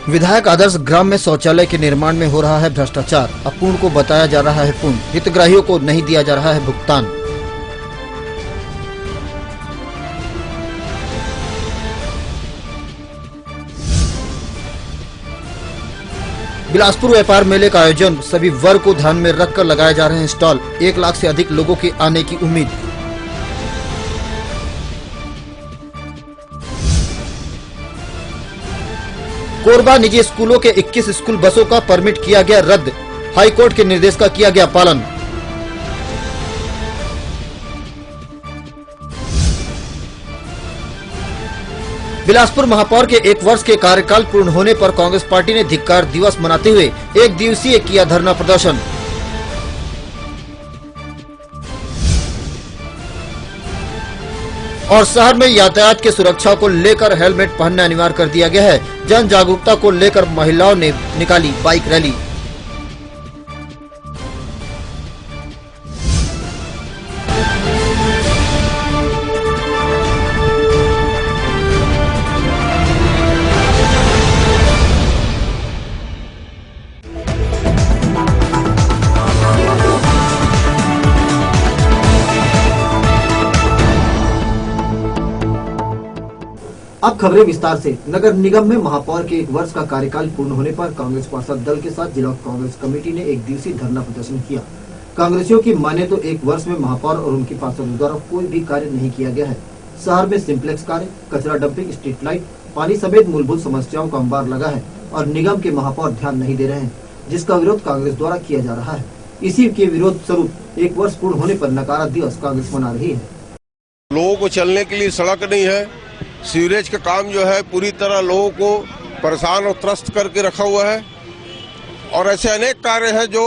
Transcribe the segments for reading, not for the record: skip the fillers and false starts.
विधायक आदर्श ग्राम में शौचालय के निर्माण में हो रहा है भ्रष्टाचार। अपूर्ण को बताया जा रहा है पूर्ण। हितग्राहियों को नहीं दिया जा रहा है भुगतान। बिलासपुर व्यापार मेले का आयोजन, सभी वर्ग को ध्यान में रखकर लगाए जा रहे हैं स्टॉल। 1 लाख से अधिक लोगों के आने की उम्मीद। कोरबा निजी स्कूलों के 21 स्कूल बसों का परमिट किया गया रद्द। हाईकोर्ट के निर्देश का किया गया पालन। बिलासपुर महापौर के 1 वर्ष के कार्यकाल पूर्ण होने पर कांग्रेस पार्टी ने धिक्कार दिवस मनाते हुए 1 दिवसीय किया धरना प्रदर्शन। और शहर में यातायात की सुरक्षा को लेकर हेलमेट पहनना अनिवार्य कर दिया गया है। जन जागरूकता को लेकर महिलाओं ने निकाली बाइक रैली। अब खबरें विस्तार से। नगर निगम में महापौर के 1 वर्ष का कार्यकाल पूर्ण होने पर कांग्रेस पार्षद दल के साथ जिला कांग्रेस कमेटी ने 1 दिवसीय धरना प्रदर्शन किया। कांग्रेसियों की माने तो 1 वर्ष में महापौर और उनकी पार्षदों द्वारा कोई भी कार्य नहीं किया गया है। शहर में सिंप्लेक्स कार्य, कचरा डंपिंग, स्ट्रीट लाइट, पानी समेत मूलभूत समस्याओं का अंबार लगा है और निगम के महापौर ध्यान नहीं दे रहे हैं, जिसका विरोध कांग्रेस द्वारा किया जा रहा है। इसी के विरोध स्वरूप 1 वर्ष पूर्ण होने पर नकारा दिवस कांग्रेस मना रही है। लोगों को चलने के लिए सड़क नहीं है। सीवरेज का काम जो है पूरी तरह लोगों को परेशान और त्रस्त करके रखा हुआ है। और ऐसे अनेक कार्य हैं जो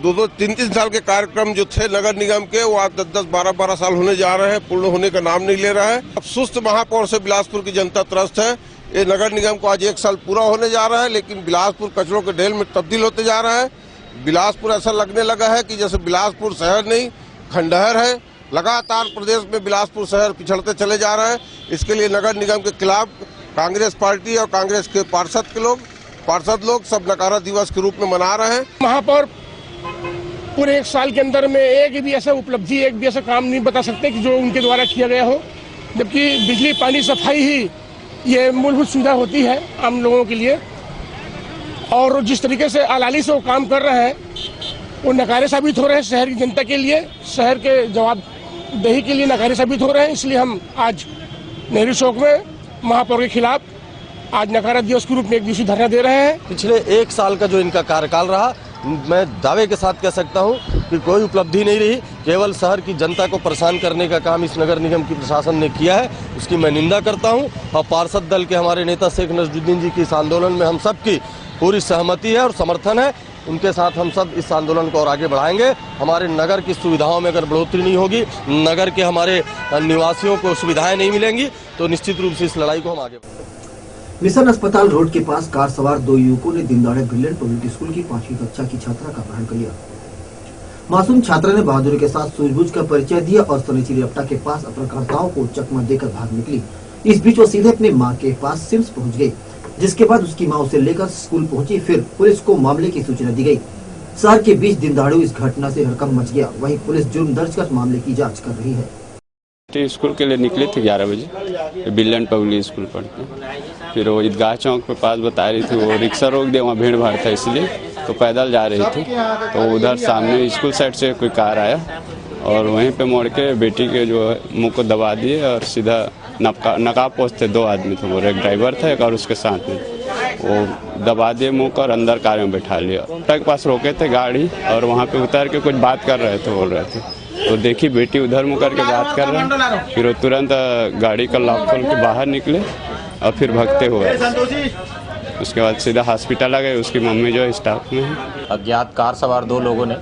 2-2, 3-3 साल के कार्यक्रम जो थे नगर निगम के, वो आज 10-10, 12-12 साल होने जा रहे हैं, पूर्ण होने का नाम नहीं ले रहा है। अब सुस्त महापौर से बिलासपुर की जनता त्रस्त है। ये नगर निगम को आज 1 साल पूरा होने जा रहा है, लेकिन बिलासपुर कचरों के ढेर में तब्दील होते जा रहा है। बिलासपुर ऐसा लगने लगा है कि जैसे बिलासपुर शहर नहीं खंडहर है। लगातार प्रदेश में बिलासपुर शहर पिछड़ते चले जा रहे हैं। इसके लिए नगर निगम के खिलाफ कांग्रेस पार्टी और कांग्रेस के पार्षद लोग सब नकारा दिवस के रूप में मना रहे हैं। महापौर पूरे 1 साल के अंदर में एक भी ऐसा उपलब्धि, एक भी ऐसा काम नहीं बता सकते कि जो उनके द्वारा किया गया हो, जबकि बिजली, पानी, सफाई ही ये मूलभूत सुविधा होती है आम लोगों के लिए। और जिस तरीके से आलाली से वो काम कर रहे हैं, वो नकारे साबित हो रहे हैं शहर की जनता के लिए, शहर के जवाबदेही के लिए नकारे साबित हो रहे हैं। इसलिए हम आज नेहरू चौक में महापौर के खिलाफ आज नकारा दिवस के रूप में 1 दिवसीय धरना दे रहे हैं। पिछले 1 साल का जो इनका कार्यकाल रहा, मैं दावे के साथ कह सकता हूं कि कोई उपलब्धि नहीं रही। केवल शहर की जनता को परेशान करने का काम इस नगर निगम की प्रशासन ने किया है, उसकी मैं निंदा करता हूं। और पार्षद दल के हमारे नेता शेख नजरुद्दीन जी की इस आंदोलन में हम सबकी पूरी सहमति है और समर्थन है। उनके साथ हम सब इस आंदोलन को और आगे बढ़ाएंगे। हमारे नगर की सुविधाओं में अगर बढ़ोतरी नहीं होगी, नगर के हमारे निवासियों को सुविधाएं नहीं मिलेंगी, तो निश्चित रूप से इस लड़ाई को हम आगे बढ़ाएंगे। मिशन अस्पताल रोड के पास कार सवार 2 युवकों ने दिनदहाड़े ब्रिलियंट पब्लिक स्कूल की 5वीं कक्षा की छात्रा का अपहरण कर लिया। मासूम छात्रा ने बहादुरी के साथ सूझबूझ का परिचय दिया और सनीचरी रफ्ता के पास अपहरणकर्ताओं को चकमा देकर भाग निकली। इस बीच वो सीधे अपने मां के पास सिम्स पहुंच गई, जिसके बाद उसकी मां उसे लेकर स्कूल पहुंची। फिर पुलिस को मामले की सूचना दी गई। शहर के बीच दिन दहाड़े इस घटना से हड़कंप मच गया। वहीं पुलिस जुर्म दर्ज कर मामले की जांच कर रही है। स्कूल के लिए निकले थे 11 बजे, बिलियन पब्लिक स्कूल पढ़ते। फिर वो ईदगाह चौक के पास बता रही थी, वो रिक्शा रोक दिया, वहाँ भीड़ भाड़ था इसलिए, तो पैदल जा रही थी। तो उधर सामने स्कूल साइड से कोई कार आया और वहीं पे मोड़ के बेटी के जो मुंह को दबा दिए और सीधा नकाब पोस्ट थे, 2 आदमी थे, वो एक ड्राइवर था एक और उसके साथ में, वो दबा दिए मुंह को और अंदर कार में बैठा लिया। के पास रोके थे गाड़ी और वहाँ पे उतर के कुछ बात कर रहे थे, बोल रहे थे। तो देखी बेटी उधर मुँह करके बात कर रहे हैं। फिर वो तुरंत गाड़ी का लॉक खोल के बाहर निकले और फिर भगते हुए उसके बाद सीधा हॉस्पिटल आ गए। उसकी मम्मी जो है स्टाफ में है। अज्ञात कार सवार 2 लोगों ने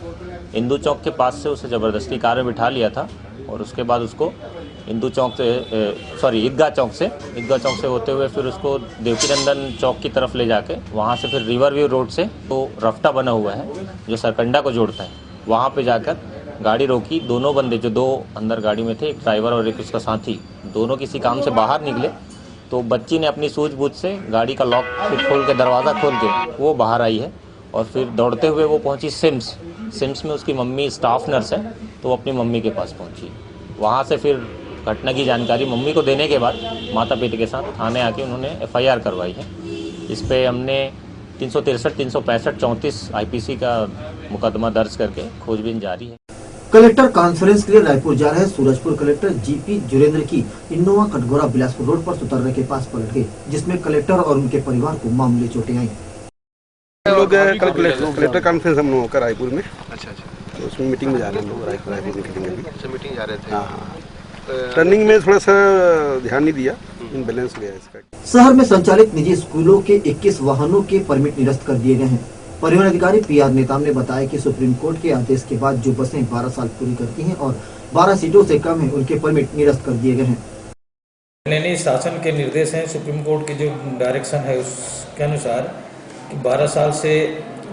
इंदू चौक के पास से उसे ज़बरदस्ती कार में बिठा लिया था और उसके बाद उसको ईदगाह चौक से होते हुए फिर उसको देवकीनंदन चौक की तरफ ले जाके वहाँ से फिर रिवर व्यू रोड से तो रफ्ता बना हुआ है जो सरकंडा को जोड़ता है, वहाँ पे जाकर गाड़ी रोकी। दोनों बंदे जो 2 अंदर गाड़ी में थे, एक ड्राइवर और एक उसका साथी, दोनों किसी काम से बाहर निकले तो बच्ची ने अपनी सूझबूझ से गाड़ी का लॉक फिर खोल के दरवाज़ा खोल के वो बाहर आई है और फिर दौड़ते हुए वो पहुंची सिम्स में। उसकी मम्मी स्टाफ नर्स है तो वो अपनी मम्मी के पास पहुंची। वहां से फिर घटना की जानकारी मम्मी को देने के बाद माता पिता के साथ थाने आके उन्होंने FIR करवाई है। इस पर हमने 363, 365, 34 IPC का मुकदमा दर्ज करके खोजबीन जारी है। कलेक्टर कॉन्फ्रेंस के लिए रायपुर जा रहे सूरजपुर कलेक्टर GP जुरेंद्र की इनोवा कटघोरा बिलासपुर रोड पर सुतर्रे के पास पलट गई, जिसमें कलेक्टर और उनके परिवार को मामूली चोटें आई। लोग कलेक्टर कॉन्फ्रेंस हम लोगों का रायपुर में। अच्छा। तो उसमें मीटिंग में जा रहे हैं लोग, रायपुर निकलेंगे अभी। अच्छा, मीटिंग जा रहे थे। हाँ। टर्निंग में थोड़ा सा ध्यान नहीं दिया, इनबैलेंस हो गया इसका। शहर में संचालित निजी स्कूलों के 21 वाहनों के परमिट निरस्त कर दिए गए हैं। परिवहन अधिकारी PR नेताम ने बताया कि सुप्रीम कोर्ट के आदेश के बाद जो बसें 12 साल पूरी करती हैं और 12 सीटों से कम है, उनके परमिट निरस्त कर दिए गए हैं। नहीं, शासन के निर्देश हैं, सुप्रीम कोर्ट की जो डायरेक्शन है उसके अनुसार 12 साल से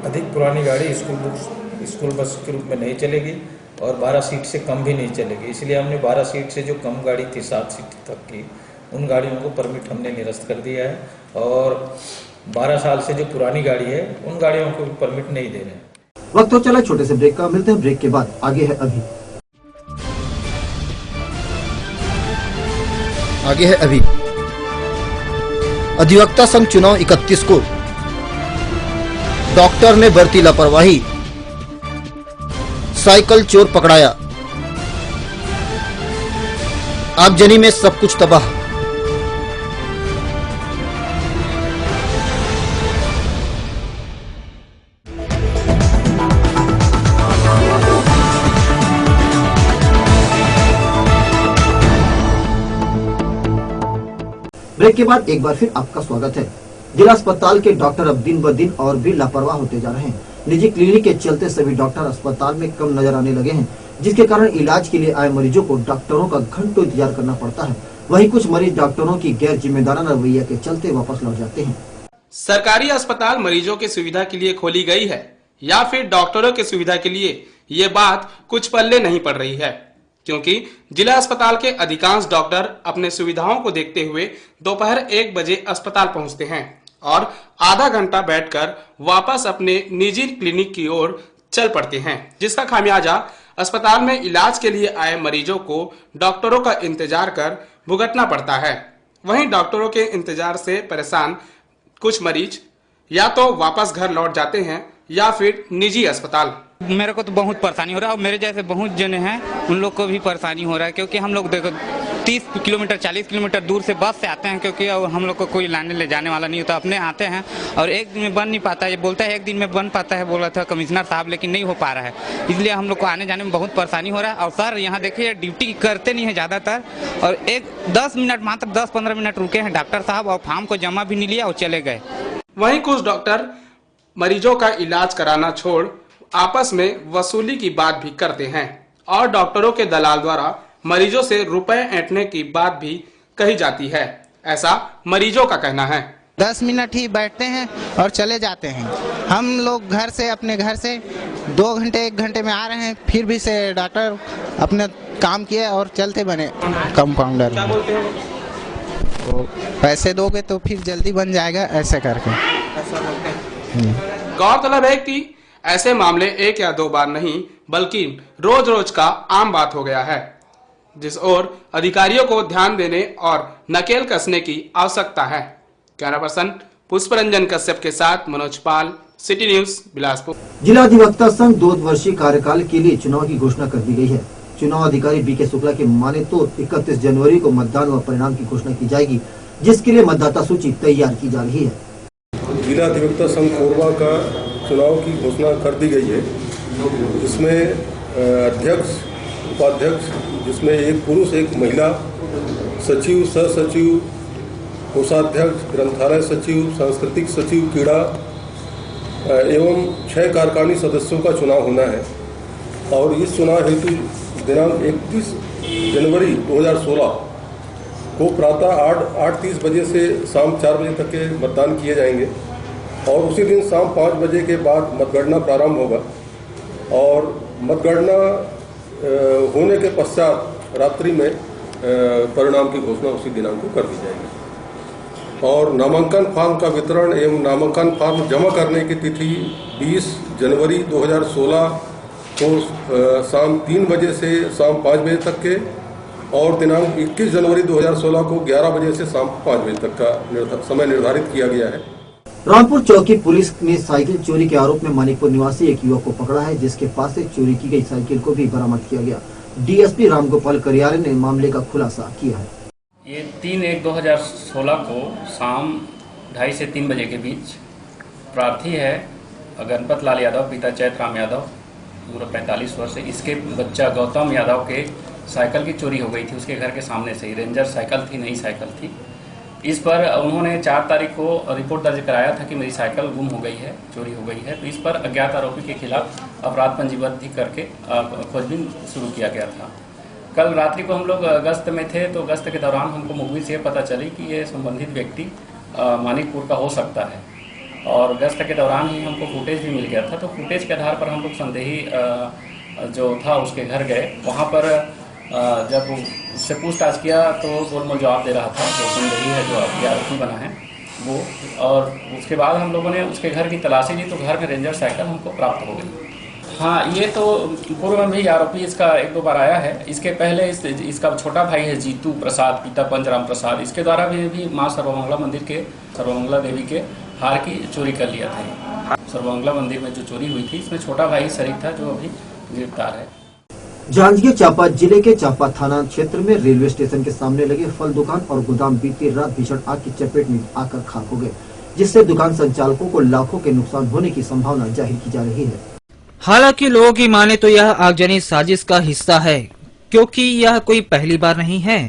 अधिक पुरानी गाड़ी स्कूल बस के रूप में नहीं चलेगी और 12 सीट से कम भी नहीं चलेगी। इसलिए हमने 12 सीट से जो कम गाड़ी थी 7 सीट तक की, उन गाड़ियों को परमिट हमने निरस्त कर दिया है और 12 साल से जो पुरानी गाड़ी है उन गाड़ियों को परमिट नहीं दे रहे हैं। वक्त हो चला छोटे से ब्रेक का, मिलते हैं ब्रेक के बाद। आगे है अभी अधिवक्ता संघ चुनाव 31 को, डॉक्टर ने बरती लापरवाही, साइकिल चोर पकड़ाया, आगजनी में सब कुछ तबाह। ब्रेक के बाद एक बार फिर आपका स्वागत है। जिला अस्पताल के डॉक्टर अब दिन ब दिन और भी लापरवाह होते जा रहे हैं। निजी क्लिनिक के चलते सभी डॉक्टर अस्पताल में कम नजर आने लगे हैं, जिसके कारण इलाज के लिए आए मरीजों को डॉक्टरों का घंटों इंतजार करना पड़ता है। वहीं कुछ मरीज डॉक्टरों की गैर जिम्मेदाराना रवैया के चलते वापस लौट जाते हैं। सरकारी अस्पताल मरीजों की सुविधा के लिए खोली गई है या फिर डॉक्टरों की सुविधा के लिए, ये बात कुछ पल्ले नहीं पड़ रही है, क्योंकि जिला अस्पताल के अधिकांश डॉक्टर अपने सुविधाओं को देखते हुए दोपहर 1 बजे अस्पताल पहुंचते हैं और आधा घंटा बैठकर वापस अपने निजी क्लिनिक की ओर चल पड़ते हैं, जिसका खामियाजा अस्पताल में इलाज के लिए आए मरीजों को डॉक्टरों का इंतजार कर भुगतना पड़ता है। वहीं डॉक्टरों के इंतजार से परेशान कुछ मरीज या तो वापस घर लौट जाते हैं या फिर निजी अस्पताल। मेरे को तो बहुत परेशानी हो रहा है और मेरे जैसे बहुत जने हैं उन लोग को भी परेशानी हो रहा है, क्योंकि हम लोग देखो 30 किलोमीटर 40 किलोमीटर दूर से बस से आते हैं, क्योंकि हम लोग को कोई लाने ले जाने वाला नहीं होता। अपने आते हैं और एक दिन में बन नहीं पाता है, ये बोलता है एक दिन में बन पाता है, बोला था कमिश्नर साहब, लेकिन नहीं हो पा रहा है। इसलिए हम लोग को आने जाने में बहुत परेशानी हो रहा है। और सर यहाँ देखिए ड्यूटी करते नहीं है ज़्यादातर, और 10 मिनट मात्र 10-15 मिनट रुके हैं डॉक्टर साहब और फॉर्म को जमा भी नहीं लिया और चले गए। वहीं कुछ डॉक्टर मरीजों का इलाज कराना छोड़ आपस में वसूली की बात भी करते हैं और डॉक्टरों के दलाल द्वारा मरीजों से रुपए ऐंठने की बात भी कही जाती है, ऐसा मरीजों का कहना है। 10 मिनट ही बैठते हैं और चले जाते हैं। हम लोग घर से अपने घर से 2 घंटे 1 घंटे में आ रहे हैं, फिर भी से डॉक्टर अपने काम किए और चलते बने। कंपाउंडर क्या बोलते हैं तो पैसे दोगे तो फिर जल्दी बन जाएगा, ऐसे करके ऐसा बोलते हैं। गौरतलब है कि ऐसे मामले 1 या 2 बार नहीं बल्कि रोज रोज का आम बात हो गया है, जिस ओर अधिकारियों को ध्यान देने और नकेल कसने की आवश्यकता है। कैमरा पर्सन पुष्परंजन कश्यप के साथ मनोज पाल, सिटी न्यूज, बिलासपुर। जिला अधिवक्ता संघ 2 वर्षीय कार्यकाल के लिए चुनाव की घोषणा कर दी गई है। चुनाव अधिकारी BK शुक्ला के माने तो 31 जनवरी को मतदान व परिणाम की घोषणा की जाएगी, जिसके लिए मतदाता सूची तैयार की जा रही है। जिला अधिवक्ता संघ कोरबा का चुनाव की घोषणा कर दी गई है, जिसमें अध्यक्ष, उपाध्यक्ष, जिसमें एक पुरुष एक महिला, सचिव, सह सचिव कोषाध्यक्ष, ग्रंथालय सचिव, सांस्कृतिक सचिव क्रीड़ा एवं 6 कारखानी सदस्यों का चुनाव होना है और इस चुनाव हेतु दिनांक 31 जनवरी 2016 को प्रातः 8:30 बजे से शाम 4 बजे तक के मतदान किए जाएंगे और उसी दिन शाम 5 बजे के बाद मतगणना प्रारंभ होगा और मतगणना होने के पश्चात रात्रि में परिणाम की घोषणा उसी दिनांक को कर दी जाएगी और नामांकन फार्म का वितरण एवं नामांकन फार्म जमा करने की तिथि 20 जनवरी 2016 को शाम 3 बजे से शाम 5 बजे तक के और दिनांक 21 जनवरी 2016 को 11 बजे से शाम 5 बजे तक का समय निर्धारित किया गया है। रामपुर चौकी पुलिस ने साइकिल चोरी के आरोप में मानिकपुर निवासी एक युवक को पकड़ा है, जिसके पास से चोरी की गई साइकिल को भी बरामद किया गया। डीएसपी रामगोपाल करियारे ने मामले का खुलासा किया है। ये 3/1/2016 को शाम 2:30 से 3 बजे के बीच प्रार्थी है गणपत लाल यादव, पिता चैत राम यादव, उम्र 45 वर्ष। इसके बच्चा गौतम यादव के साइकिल की चोरी हो गई थी उसके घर के सामने से ही। रेंजर साइकिल थी, नई साइकिल थी। इस पर उन्होंने 4 तारीख को रिपोर्ट दर्ज कराया था कि मेरी साइकिल गुम हो गई है, चोरी हो गई है। तो इस पर अज्ञात आरोपी के खिलाफ अपराध पंजीबद्ध करके खोजबीन शुरू किया गया था। कल रात्रि को हम लोग गश्त में थे, तो गश्त के दौरान हमको मुखबिर से पता चली कि ये संबंधित व्यक्ति मानिकपुर का हो सकता है और गश्त के दौरान ही हमको फुटेज भी मिल गया था। तो फुटेज के आधार पर हम लोग संदेही जो था उसके घर गए। वहाँ पर जब उससे पूछताछ किया तो गोलमोल जवाब दे रहा था, जो संदेही है, जो आरोपी बना है वो। और उसके बाद हम लोगों ने उसके घर की तलाशी ली तो घर में रेंजर साइकिल हमको प्राप्त हो गई। हाँ, ये तो पूर्व में भी आरोपी इसका 1-2 बार आया है। इसके पहले इसका छोटा भाई है जीतू प्रसाद, पिता पंचराम प्रसाद। इसके द्वारा भी माँ सर्वमंगला मंदिर के सर्वमंगला देवी के हार की चोरी कर लिया था। सर्वमंगला मंदिर में जो चोरी हुई थी, इसमें छोटा भाई शरीक था, जो अभी गिरफ्तार है। जांजगीर चांपा जिले के चांपा थाना क्षेत्र में रेलवे स्टेशन के सामने लगे फल दुकान और गोदाम बीती रात भीषण आग की चपेट में आकर खाक हो गए, जिससे दुकान संचालकों को लाखों के नुकसान होने की संभावना जाहिर की जा रही है। हालांकि लोगों की माने तो यह आगजनी साजिश का हिस्सा है, क्योंकि यह कोई पहली बार नहीं है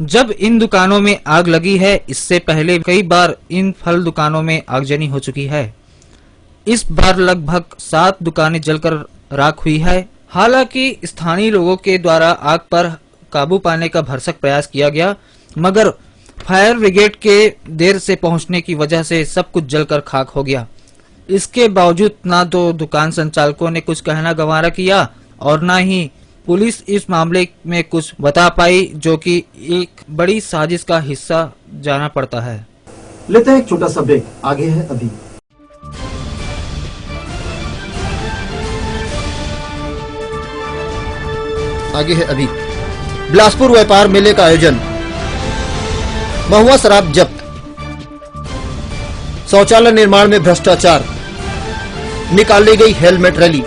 जब इन दुकानों में आग लगी है। इससे पहले कई बार इन फल दुकानों में आगजनी हो चुकी है। इस बार लगभग 7 दुकानें जलकर राख हुई है। हालांकि स्थानीय लोगों के द्वारा आग पर काबू पाने का भरसक प्रयास किया गया, मगर फायर ब्रिगेड के देर से पहुंचने की वजह से सब कुछ जलकर खाक हो गया। इसके बावजूद ना तो दुकान संचालकों ने कुछ कहना गवारा किया और ना ही पुलिस इस मामले में कुछ बता पाई, जो कि एक बड़ी साजिश का हिस्सा जाना पड़ता है। लेते हैं एक छोटा सा ब्रेक, आगे है अभी। बिलासपुर व्यापार मेले का आयोजन, महुआ शराब जब्त, शौचालय निर्माण में भ्रष्टाचार, निकाली गई हेलमेट रैली।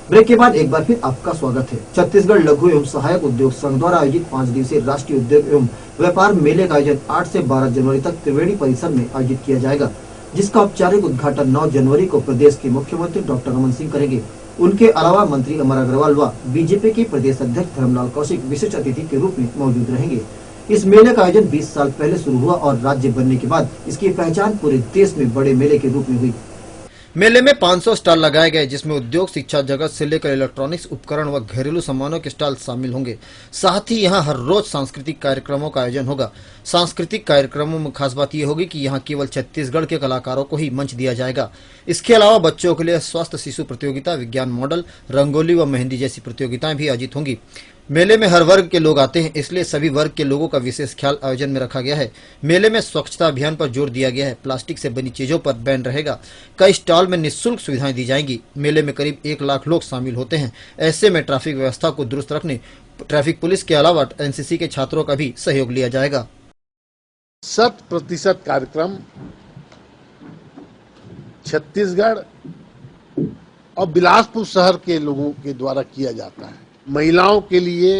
ब्रेक के बाद एक बार फिर आपका स्वागत है। छत्तीसगढ़ लघु एवं सहायक उद्योग संघ द्वारा आयोजित 5 दिवसीय राष्ट्रीय उद्योग एवं व्यापार मेले का आयोजन 8 से 12 जनवरी तक त्रिवेणी परिसर में आयोजित किया जाएगा, जिसका औपचारिक उद्घाटन 9 जनवरी को प्रदेश के मुख्यमंत्री डॉक्टर रमन सिंह करेंगे। उनके अलावा मंत्री अमर अग्रवाल व बीजेपी के प्रदेश अध्यक्ष धर्मलाल कौशिक विशेष अतिथि के रूप में मौजूद रहेंगे। इस मेले का आयोजन 20 साल पहले शुरू हुआ और राज्य बनने के बाद इसकी पहचान पूरे देश में बड़े मेले के रूप में हुई। मेले में 500 स्टॉल लगाए गए, जिसमें उद्योग, शिक्षा जगत से लेकर इलेक्ट्रॉनिक्स उपकरण व घरेलू सामानों के स्टॉल शामिल होंगे। साथ ही यहां हर रोज सांस्कृतिक कार्यक्रमों का आयोजन होगा। सांस्कृतिक कार्यक्रमों में खास बात यह होगी कि यहां केवल छत्तीसगढ़ के कलाकारों को ही मंच दिया जाएगा। इसके अलावा बच्चों के लिए स्वास्थ्य शिशु प्रतियोगिता, विज्ञान मॉडल, रंगोली व मेहंदी जैसी प्रतियोगिताएं भी आयोजित होंगी। मेले में हर वर्ग के लोग आते हैं, इसलिए सभी वर्ग के लोगों का विशेष ख्याल आयोजन में रखा गया है। मेले में स्वच्छता अभियान पर जोर दिया गया है। प्लास्टिक से बनी चीजों पर बैन रहेगा। कई स्टॉल में निःशुल्क सुविधाएं दी जाएंगी। मेले में करीब 1 लाख लोग शामिल होते हैं। ऐसे में ट्रैफिक व्यवस्था को दुरुस्त रखने ट्रैफिक पुलिस के अलावा एनसीसी के छात्रों का भी सहयोग लिया जाएगा। 100% कार्यक्रम छत्तीसगढ़ और बिलासपुर शहर के लोगों के द्वारा किया जाता है। महिलाओं के लिए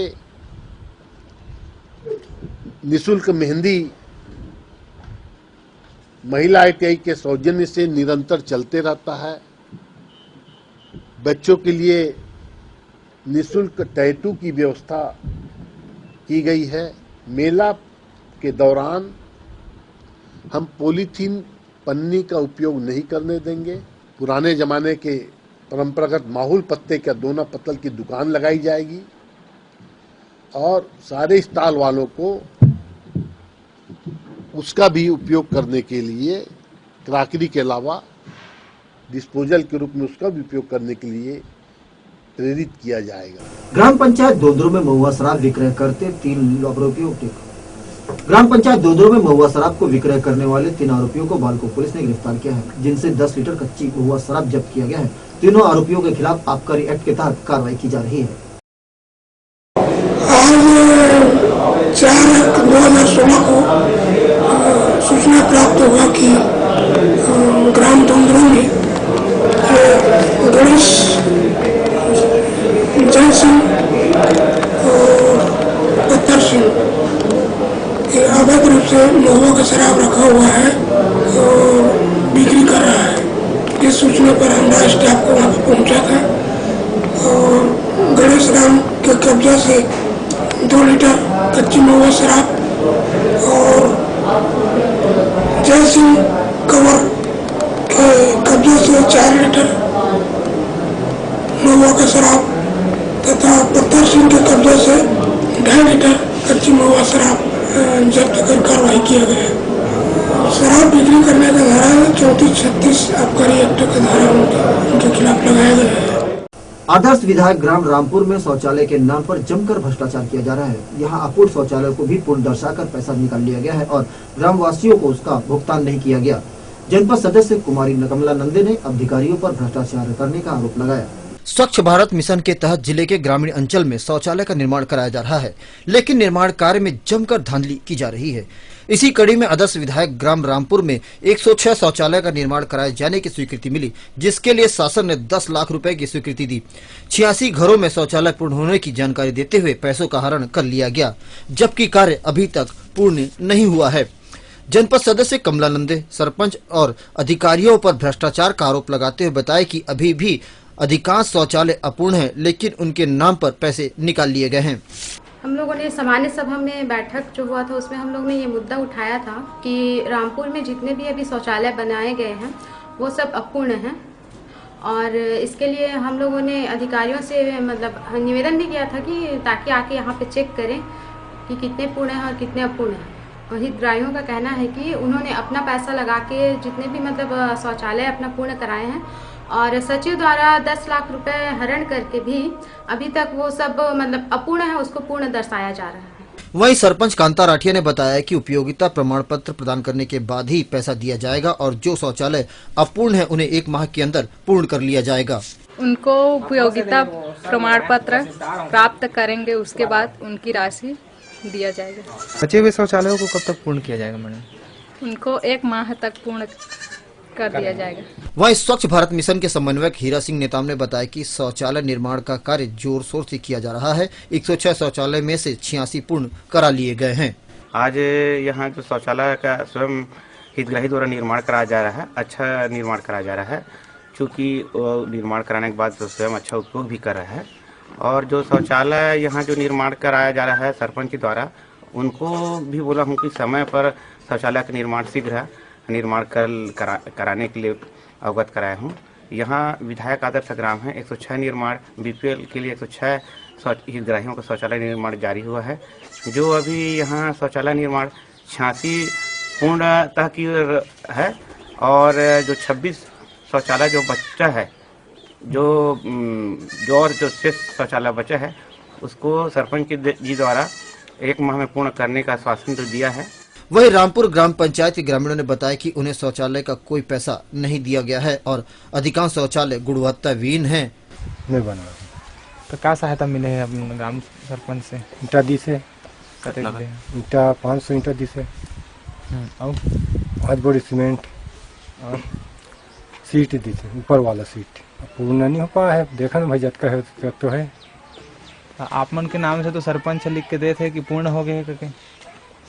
निःशुल्क मेहंदी महिला ITI के सौजन्य से निरंतर चलते रहता है। बच्चों के लिए निःशुल्क टैटू की व्यवस्था की गई है। मेला के दौरान हम पॉलीथीन पन्नी का उपयोग नहीं करने देंगे। पुराने जमाने के परंपरागत माहौल पत्ते का दोना पत्तल की दुकान लगाई जाएगी और सारे स्टॉल वालों को उसका भी उपयोग करने के लिए क्राकरी के अलावा डिस्पोजल के रूप में उसका भी उपयोग करने के लिए प्रेरित किया जाएगा। ग्राम पंचायत दोंदरू में महुआ शराब विक्रय करते 3 आरोपियों को ग्राम पंचायत दोंदरू में महुआ शराब को विक्रय करने वाले 3 आरोपियों को बालको पुलिस ने गिरफ्तार किया है, जिनसे 10 लीटर कच्ची महुआ शराब जब्त किया गया है। तीनों आरोपियों के खिलाफ आबकारी एक्ट के तहत कार्रवाई की जा रही है। आज 4/2016 को सूचना प्राप्त हुआ कि ग्राम दोंदरू में गणेश जय सिंह और पत्थर सिंह अवैध रूप से महुआ का शराब रखा हुआ है और बिक्री कर रहा है। इस सूचना पर हमारा स्टाफ को वहाँ पर पहुँचा था और गणेश राम के कब्जा से 2 लीटर कच्ची महुआ शराब और जय सिंह कंवर के कब्जे से 4 लीटर महुआ का शराब तथा पत्थर सिंह के कब्जे से 2.5 लीटर कच्ची महुआ शराब जब्त कर कार्रवाई किया गया। शराब बिक्री करने का धारा 34-36 आबकारी एक्ट का धारा उनके खिलाफ लगाया गया है। आदर्श विधायक ग्राम रामपुर में शौचालय के नाम पर जमकर भ्रष्टाचार किया जा रहा है। यहाँ अपूर्ण शौचालय को भी पूर्ण दर्शाकर पैसा निकाल लिया गया है और ग्रामवासियों को उसका भुगतान नहीं किया गया। जनपद सदस्य कुमारी कमला नंदे ने अधिकारियों पर भ्रष्टाचार करने का आरोप लगाया। स्वच्छ भारत मिशन के तहत जिले के ग्रामीण अंचल में शौचालय का निर्माण कराया जा रहा है, लेकिन निर्माण कार्य में जमकर धांधली की जा रही है। इसी कड़ी में आदर्श विधायक ग्राम रामपुर में 106 शौचालय का निर्माण कराए जाने की स्वीकृति मिली, जिसके लिए शासन ने 10 लाख रुपए की स्वीकृति दी। 86 घरों में शौचालय पूर्ण होने की जानकारी देते हुए पैसों का हरण कर लिया गया, जबकि कार्य अभी तक पूर्ण नहीं हुआ है। जनपद सदस्य कमला नंदे सरपंच और अधिकारियों पर भ्रष्टाचार का आरोप लगाते हुए बताया कि अभी भी अधिकांश शौचालय अपूर्ण है, लेकिन उनके नाम पर पैसे निकाल लिए गए हैं। हम लोगों ने सामान्य सभा में बैठक जो हुआ था उसमें हम लोग ने ये मुद्दा उठाया था कि रामपुर में जितने भी अभी शौचालय बनाए गए हैं वो सब अपूर्ण हैं और इसके लिए हम लोगों ने अधिकारियों से मतलब निवेदन भी किया था कि ताकि आके यहाँ पे चेक करें कि कितने पूर्ण हैं और कितने अपूर्ण हैं। और हितग्राहियों का कहना है कि उन्होंने अपना पैसा लगा के जितने भी मतलब शौचालय अपना पूर्ण कराए हैं और सचिव द्वारा 10 लाख रुपए हरण करके भी अभी तक वो सब मतलब अपूर्ण है, उसको पूर्ण दर्शाया जा रहा है। वहीं सरपंच कांता राठिया ने बताया कि उपयोगिता प्रमाण पत्र प्रदान करने के बाद ही पैसा दिया जाएगा और जो शौचालय अपूर्ण है उन्हें 1 माह के अंदर पूर्ण कर लिया जाएगा। उनको उपयोगिता प्रमाण पत्र प्राप्त करेंगे, उसके बाद उनकी राशि दिया जाएगा। बचे हुए शौचालयों को कब तक पूर्ण किया जाएगा मैडम? उनको 1 माह तक पूर्ण कर दिया जाएगा। वहीं स्वच्छ भारत मिशन के समन्वयक हीरा सिंह नेताम ने बताया कि शौचालय निर्माण का कार्य जोर शोर से किया जा रहा है। 106 शौचालय में से 86 पूर्ण करा लिए गए हैं। आज यहाँ जो शौचालय का स्वयं हितग्राही द्वारा निर्माण कराया जा रहा है, अच्छा निर्माण कराया जा रहा है, चूँकि निर्माण कराने के बाद तो स्वयं अच्छा उपयोग भी कर रहा है। और जो शौचालय यहाँ जो निर्माण कराया जा रहा है सरपंच द्वारा, उनको भी बोला हूँ कि समय पर शौचालय का निर्माण शीघ्र निर्माण कराने के लिए अवगत कराया हूँ। यहाँ विधायक आदर्श ग्राम है, 106 निर्माण BPL के लिए 106 हितग्राहियों का शौचालय निर्माण जारी हुआ है। जो अभी यहाँ शौचालय निर्माण 86 पूर्णतः की है और जो 26 शौचालय जो बचा है, जो शेष शौचालय बचा है उसको सरपंच जी द्वारा 1 माह में पूर्ण करने का आश्वासन तो दिया है। वहीं रामपुर ग्राम पंचायत के ग्रामीणों ने बताया कि उन्हें शौचालय का कोई पैसा नहीं दिया गया है और अधिकांश शौचालय गुणवत्ताहीन हैं। नहीं बना तो क्या सहायता मिले है अपने ग्राम सरपंच से? ईटा दी से ईटा 500 ईटा दी से और 5 बोरी सीमेंट और सीट दी थी, ऊपर वाला सीट पूर्ण नहीं हो पाया है। देखा ना भाई जत का है तो है। आप मन के नाम से तो सरपंच लिख के दे थे कि पूर्ण हो गए करके।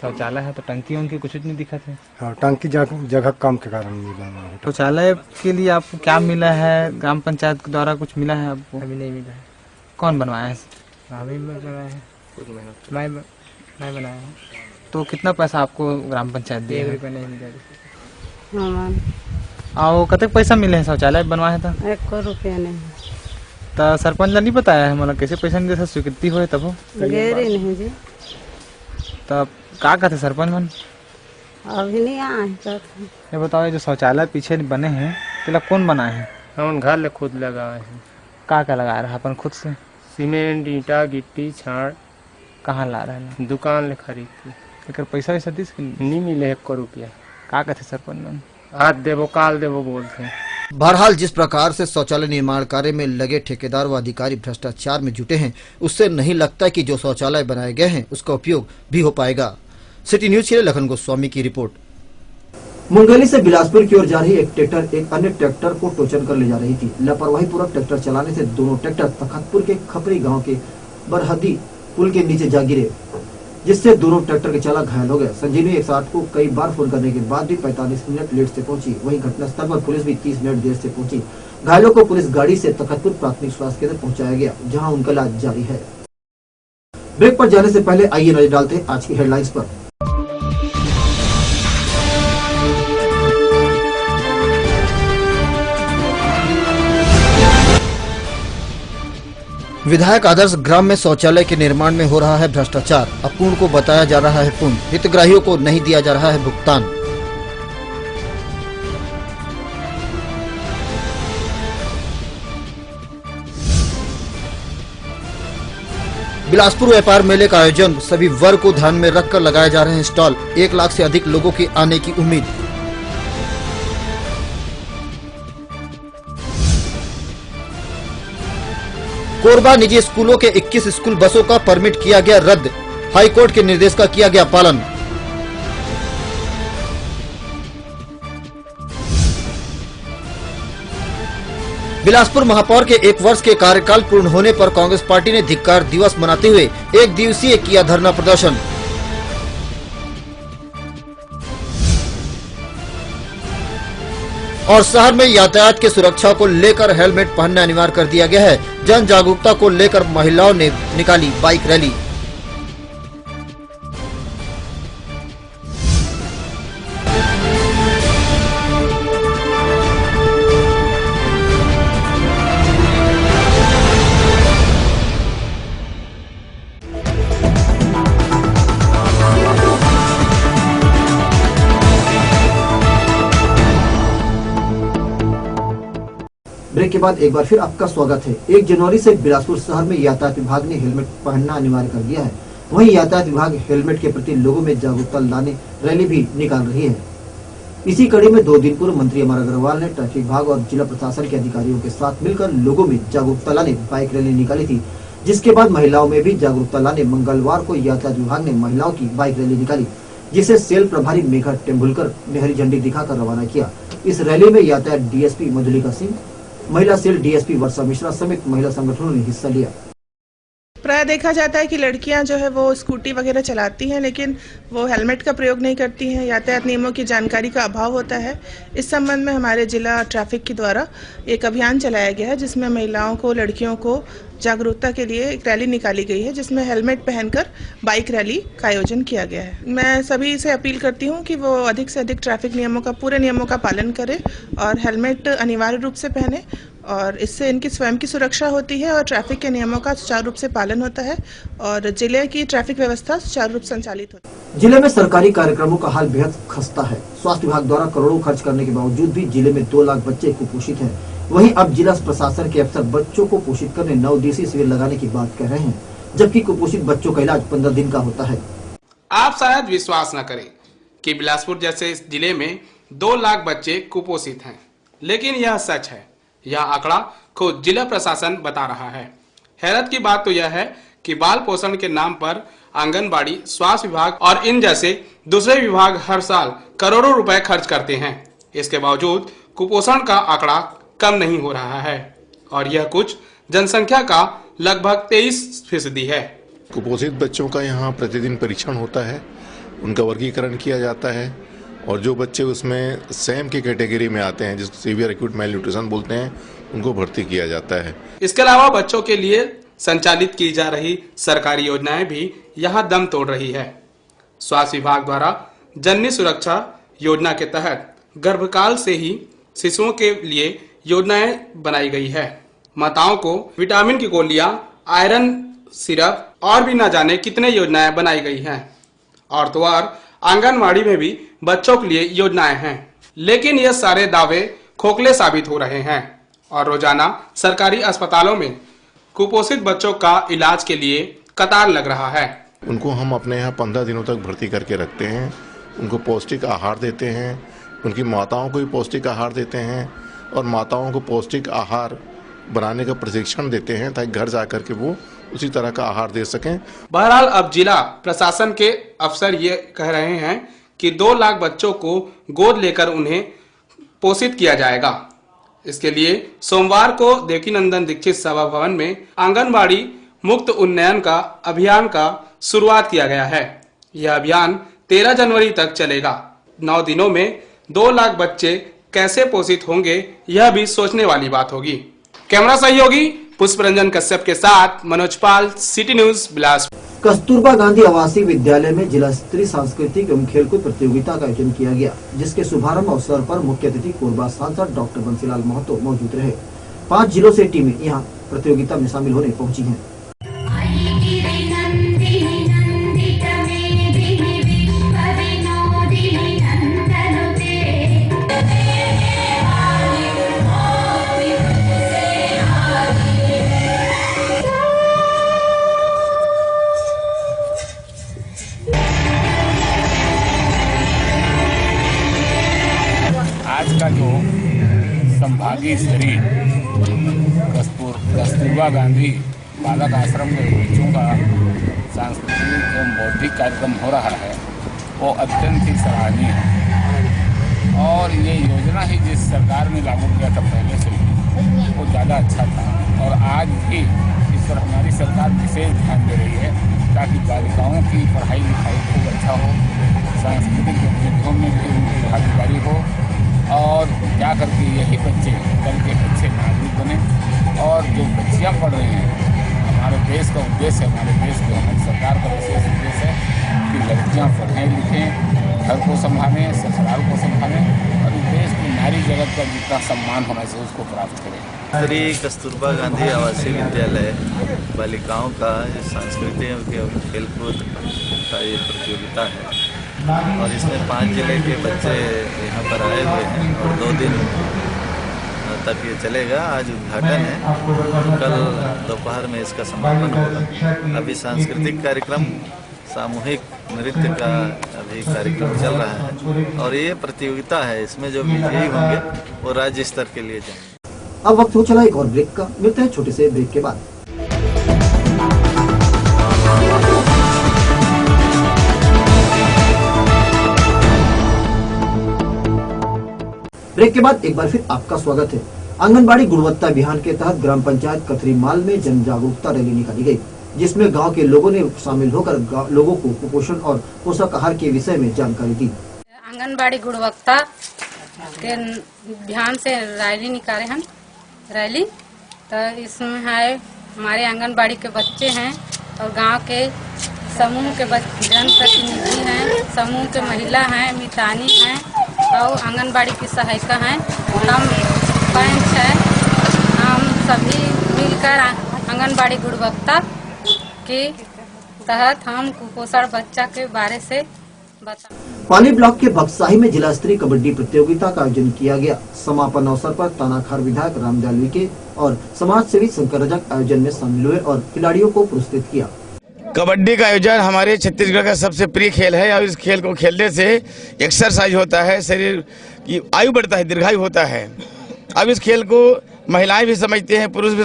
शौचालय है तो टंकी उनकी कुछ नहीं दिखा थे। हाँ, टंकी जगह कम के कारण मिला। शौचालय के लिए आपको क्या मिला है? ग्राम पंचायत द्वारा कुछ मिला है आपको? अभी नहीं मिला है। कौन बनवाया है? अभी बनाया है, मैं बनाया है। तो कितना पैसा आपको ग्राम पंचायत दिया? 1 रुपया नहीं मिला। और कतक पैसा मिले हैं शौचालय बनवाया था? 1 रुपया नहीं। तो सरपंच ने नहीं बताया है मतलब कैसे पैसा नहीं दे स्वीकृति हो तब हो? नहीं जी। तब क्या कहते सरपंच मन? अभी नहीं आए। ये बताओ, ये जो शौचालय पीछे बने हैं तो कौन बनाए हैं? हम घर ले खुद लगाए हैं। क्या लगा रहा है अपन खुद से? सीमेंट, ईटा, गिट्टी, छाड़। कहाँ ला रहा है? दुकान ले खरीद के। लेकर पैसा वैसा दिस नहीं मिले 1 रुपया। क्या कहते सरपंच मन? आज देवो काल देवो बोलते हैं। बहरहाल जिस प्रकार से शौचालय निर्माण कार्य में लगे ठेकेदार व अधिकारी भ्रष्टाचार में जुटे हैं, उससे नहीं लगता कि जो शौचालय बनाए गए हैं उसका उपयोग भी हो पाएगा। सिटी न्यूज के लिए लखन गोस्वामी की रिपोर्ट। मुंगेली से बिलासपुर की ओर जा रही एक ट्रैक्टर एक अन्य ट्रैक्टर को टोचन कर ले जा रही थी। लापरवाही पूर्वक ट्रैक्टर चलाने से दोनों ट्रैक्टर तखतपुर के खपरी गाँव के बरहदी पुल के नीचे जा गिरे, जिससे दोनों ट्रैक्टर के चालक घायल हो गए। संजीवनी 108 को कई बार फोन करने के बाद भी 45 मिनट लेट से पहुंची। वहीं घटनास्थल पर पुलिस भी 30 मिनट देर से पहुंची। घायलों को पुलिस गाड़ी से तखतपुर प्राथमिक स्वास्थ्य केंद्र पहुंचाया गया, जहां उनका इलाज जारी है। ब्रेक पर जाने से पहले आइए नजर डालते हैं आज की हेडलाइंस पर। विधायक आदर्श ग्राम में शौचालय के निर्माण में हो रहा है भ्रष्टाचार। अपूर्ण को बताया जा रहा है पूर्ण। हितग्राहियों को नहीं दिया जा रहा है भुगतान। बिलासपुर व्यापार मेले का आयोजन, सभी वर्ग को ध्यान में रखकर लगाए जा रहे हैं स्टॉल। 1 लाख से अधिक लोगों के आने की उम्मीद। कोरबा निजी स्कूलों के 21 स्कूल बसों का परमिट किया गया रद्द। हाईकोर्ट के निर्देश का किया गया पालन। बिलासपुर महापौर के 1 वर्ष के कार्यकाल पूर्ण होने पर कांग्रेस पार्टी ने धिक्कार दिवस मनाते हुए 1 दिवसीय किया धरना प्रदर्शन। और शहर में यातायात की सुरक्षा को लेकर हेलमेट पहनना अनिवार्य कर दिया गया है। जन जागरूकता को लेकर महिलाओं ने निकाली बाइक रैली। ब्रेक के बाद एक बार फिर आपका स्वागत है। 1 जनवरी से बिलासपुर शहर में यातायात विभाग ने हेलमेट पहनना अनिवार्य कर दिया है। वहीं यातायात विभाग हेलमेट के प्रति लोगों में जागरूकता लाने रैली भी निकाल रही है। इसी कड़ी में 2 दिन पूर्व मंत्री अमर अग्रवाल ने ट्रैफिक विभाग और जिला प्रशासन के अधिकारियों के साथ मिलकर लोगों में जागरूकता लाने बाइक रैली निकाली थी, जिसके बाद महिलाओं में भी जागरूकता लाने मंगलवार को यातायात विभाग ने महिलाओं की बाइक रैली निकाली, जिसे सेल प्रभारी मेघा टेम्बुलकर ने हरी झंडी दिखाकर रवाना किया। इस रैली में यातायात डीएसपी मधुलिका सिंह, महिला सेल डीएसपी वर्षा मिश्रा समेत महिला संगठनों ने हिस्सा लिया। प्राय देखा जाता है कि लड़कियां जो है वो स्कूटी वगैरह चलाती हैं, लेकिन वो हेलमेट का प्रयोग नहीं करती हैं। यातायात नियमों की जानकारी का अभाव होता है। इस संबंध में हमारे जिला ट्रैफिक के द्वारा एक अभियान चलाया गया है, जिसमें महिलाओं को, लड़कियों को जागरूकता के लिए एक रैली निकाली गई है, जिसमें हेलमेट पहनकर बाइक रैली का आयोजन किया गया है। मैं सभी से अपील करती हूँ कि वो अधिक से अधिक ट्रैफिक नियमों का, पूरे नियमों का पालन करें और हेलमेट अनिवार्य रूप से पहने, और इससे इनकी स्वयं की सुरक्षा होती है और ट्रैफिक के नियमों का सुचारू रूप से पालन होता है और जिले की ट्रैफिक व्यवस्था सुचारू रूप से संचालित होती है। जिले में सरकारी कार्यक्रमों का हाल बेहद खस्ता है। स्वास्थ्य विभाग द्वारा करोड़ों खर्च करने के बावजूद भी जिले में 2 लाख बच्चे कुपोषित हैं। वहीं अब जिला प्रशासन के अफसर बच्चों को पोषित करने 9 दिवसीय शिविर लगाने की बात कह रहे हैं, जबकि कुपोषित बच्चों का इलाज 15 दिन का होता है। आप शायद विश्वास न करें कि बिलासपुर जैसे इस जिले में 2 लाख बच्चे कुपोषित हैं, लेकिन यह सच है। यह आंकड़ा खुद जिला प्रशासन बता रहा है। हैरत की बात तो यह है कि बाल पोषण के नाम पर आंगनबाड़ी, स्वास्थ्य विभाग और इन जैसे दूसरे विभाग हर साल करोड़ों रुपए खर्च करते हैं। इसके बावजूद कुपोषण का आंकड़ा कम नहीं हो रहा है और यह कुछ जनसंख्या का लगभग 23% है। कुपोषित बच्चों का यहाँ प्रतिदिन परीक्षण होता है। उनका वर्गीकरण किया जाता है और जो बच्चे उसमें सेम की कैटेगरी में आते हैं, जिसको सीवियर एक्यूट मेल न्यूट्रिशन बोलते हैं, उनको भर्ती किया जाता है। इसके अलावा बच्चों के लिए संचालित की जा रही सरकारी योजनाएं भी यहाँ दम तोड़ रही है। स्वास्थ्य विभाग द्वारा जननी सुरक्षा योजना के तहत गर्भकाल से ही शिशुओं के लिए योजनाएं बनाई गई है। माताओं को विटामिन की गोलियां, आयरन सिरप और भी न जाने कितने योजनाएं बनाई गई हैं। और तो और आंगनवाड़ी में भी बच्चों के लिए योजनाएं हैं, लेकिन ये सारे दावे खोखले साबित हो रहे हैं और रोजाना सरकारी अस्पतालों में कुपोषित बच्चों का इलाज के लिए कतार लग रहा है। उनको हम अपने यहाँ 15 दिनों तक भर्ती करके रखते हैं, उनको पौष्टिक आहार देते हैं, उनकी माताओं को भी पौष्टिक आहार देते हैं और माताओं को पौष्टिक आहार बनाने का प्रशिक्षण देते हैं ताकि घर जाकर के वो उसी तरह का आहार दे सकें। बहरहाल अब जिला प्रशासन के अफसर ये कह रहे हैं कि 2 लाख बच्चों को गोद लेकर उन्हें पोषित किया जाएगा। इसके लिए सोमवार को देवकीनंदन दीक्षित सभा भवन में आंगनबाड़ी मुक्त उन्नयन का अभियान का शुरुआत किया गया है। यह अभियान 13 जनवरी तक चलेगा। 9 दिनों में 2 लाख बच्चे कैसे पोषित होंगे, यह भी सोचने वाली बात होगी। कैमरा सहयोगी पुष्परंजन कश्यप के साथ मनोज पाल, सिटी न्यूज, बिलासपुर। कस्तूरबा गांधी आवासीय विद्यालय में जिला स्तरीय सांस्कृतिक एवं खेलकूद प्रतियोगिता का आयोजन किया गया, जिसके शुभारंभ अवसर पर मुख्य अतिथि कोरबा सांसद डॉक्टर बंसीलाल महतो मौजूद रहे। 5 जिलों से टीमें यहां प्रतियोगिता में शामिल होने पहुंची हैं। आज का जो संभागीय स्तरीय कस्तूरबा गांधी बालक आश्रम के बच्चों का सांस्कृतिक एवं बौद्धिक कार्यक्रम हो रहा है, वो अत्यंत ही सराहनीय है। और ये योजना ही जिस सरकार ने लागू किया था पहले से, वो ज़्यादा अच्छा था और आज भी इस पर हमारी सरकार विशेष ध्यान दे रही है ताकि बालिकाओं की पढ़ाई लिखाई खूब अच्छा हो, सांस्कृतिक गतिविधियों में भी उनकी भागीदारी हो और क्या करके यही बच्चे कल के अच्छे नागरिक बने। और जो बच्चियाँ पढ़ रही हैं, हमारे देश का उद्देश्य है, हमारे देश के हमारी सरकार का विशेष उद्देश्य है कि लड़कियाँ पढ़ें लिखें, घर को संभालें, ससुराल को संभालें और देश की नारी जगत का जितना सम्मान होना चाहिए उसको प्राप्त करें। श्री कस्तूरबा गांधी आवासीय विद्यालय बालिकाओं का सांस्कृतिक एवं खेलकूद का ये प्रतियोगिता है और इसमें 5 जिले के बच्चे यहाँ पर आए हुए हैं और 2 दिन तक ये चलेगा। आज उद्घाटन है, कल दोपहर में इसका समापन होगा। अभी सांस्कृतिक कार्यक्रम, सामूहिक नृत्य का अभी कार्यक्रम चल रहा है और ये प्रतियोगिता है, इसमें जो विजयी होंगे वो राज्य स्तर के लिए जाएंगे। अब वक्त हो चला एक और ब्रेक का, मिलते हैं छोटे से ब्रेक के बाद। ब्रेक के बाद एक बार फिर आपका स्वागत है। आंगनबाड़ी गुणवत्ता अभियान के तहत ग्राम पंचायत कतरीमाल में जन जागरूकता रैली निकाली गई, जिसमें गांव के लोगों ने शामिल होकर लोगों को कुपोषण और पोषक आहार के विषय में जानकारी दी। आंगनबाड़ी गुणवत्ता के ध्यान से रैली निकाले हम रैली, तो इसमें है हमारे आंगनबाड़ी के बच्चे हैं और गांव के समूह के जनप्रतिनिधि हैं, समूह के महिला हैं, मितानी हैं और आंगनबाड़ी की सहायिका हैं, हम पंच है। हम सभी मिलकर आंगनबाड़ी गुणवत्ता के तहत हम कुपोषण बच्चा के बारे से बता। पाली ब्लॉक के बक्साही में जिला स्तरीय कबड्डी प्रतियोगिता का आयोजन किया गया। समापन अवसर पर तानाखार विधायक रामदयाल विके और समाज सेवी शंकर रजक आयोजन में शामिल हुए और खिलाड़ियों को पुरस्कृत किया। कबड्डी का आयोजन हमारे छत्तीसगढ़ का सबसे प्रिय खेल है और इस खेल को खेलने से एक्सरसाइज होता है, शरीर की आयु बढ़ता है, दीर्घायु होता है। अब इस खेल को महिलाएं भी समझते हैं, पुरुष भी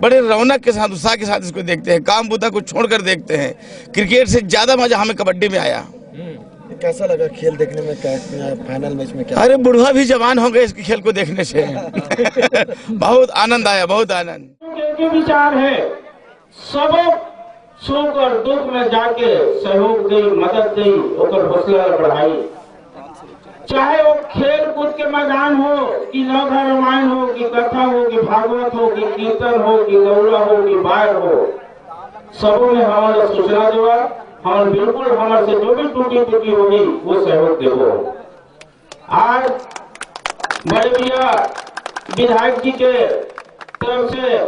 बड़े रौनक के साथ, उत्साह के साथ इसको देखते हैं, काम बुता को छोड़कर देखते हैं। क्रिकेट से ज्यादा मजा हमें कबड्डी में आया। कैसा लगा खेल देखने में? फाइनल मैच में क्या? अरे बुढ़वा भी जवान हो गए इस खेल को देखने से। बहुत आनंद आया, बहुत आनंद। विचार है सब सुख और दुख में जाके सहयोग दी, मदद दी, ओकर हौसला बढ़ाई। चाहे वो खेल कूद के मैदान हो कि नवघा रामायण हो कि कथा हो कि भागवत हो कि कीर्तन हो कि गौरा हो कि बाढ़ हो, सबों में हमारे सूचना देवा, हम बिल्कुल हमारे से जो भी टूटी होगी वो सहयोग देवो। आज बड़े भैया विधायक जी के तरफ से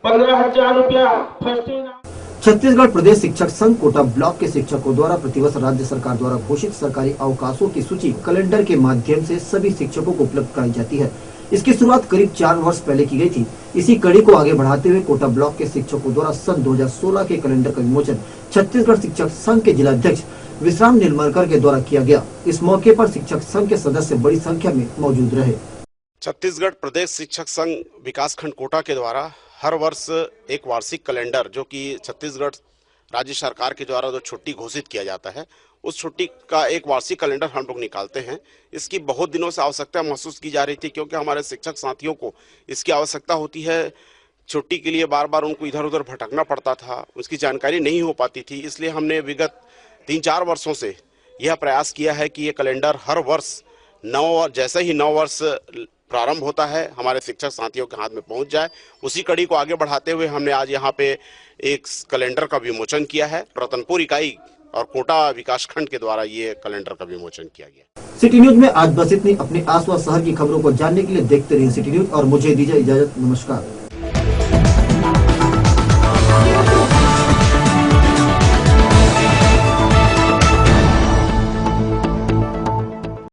15,000 रुपया फर्स्ट। छत्तीसगढ़ प्रदेश शिक्षक संघ कोटा ब्लॉक के शिक्षकों द्वारा प्रतिवर्ष राज्य सरकार द्वारा घोषित सरकारी अवकाशों की सूची कैलेंडर के माध्यम से सभी शिक्षकों को उपलब्ध कराई जाती है। इसकी शुरुआत करीब 4 वर्ष पहले की गई थी। इसी कड़ी को आगे बढ़ाते हुए कोटा ब्लॉक के शिक्षकों द्वारा सन 2016 के कैलेंडर का विमोचन छत्तीसगढ़ शिक्षक संघ के जिलाध्यक्ष विश्राम निर्मलकर के द्वारा किया गया। इस मौके पर शिक्षक संघ के सदस्य बड़ी संख्या में मौजूद रहे। छत्तीसगढ़ प्रदेश शिक्षक संघ विकासखंड कोटा के द्वारा हर वर्ष एक वार्षिक कैलेंडर, जो कि छत्तीसगढ़ राज्य सरकार के द्वारा जो छुट्टी घोषित किया जाता है, उस छुट्टी का एक वार्षिक कैलेंडर हम लोग निकालते हैं। इसकी बहुत दिनों से आवश्यकता महसूस की जा रही थी, क्योंकि हमारे शिक्षक साथियों को इसकी आवश्यकता होती है। छुट्टी के लिए बार बार उनको इधर उधर भटकना पड़ता था, उसकी जानकारी नहीं हो पाती थी। इसलिए हमने विगत 3-4 वर्षों से यह प्रयास किया है कि ये कैलेंडर हर वर्ष जैसे ही 9 वर्ष प्रारंभ होता है हमारे शिक्षक साथियों के हाथ में पहुंच जाए। उसी कड़ी को आगे बढ़ाते हुए हमने आज यहाँ पे एक कैलेंडर का विमोचन किया है। रतनपुर इकाई और कोटा विकासखंड के द्वारा ये कैलेंडर का विमोचन किया गया। सिटी न्यूज में आज बस इतनी। अपने आसपास शहर की खबरों को जानने के लिए देखते रहिए सिटी न्यूज और मुझे दीजिए इजाजत। नमस्कार।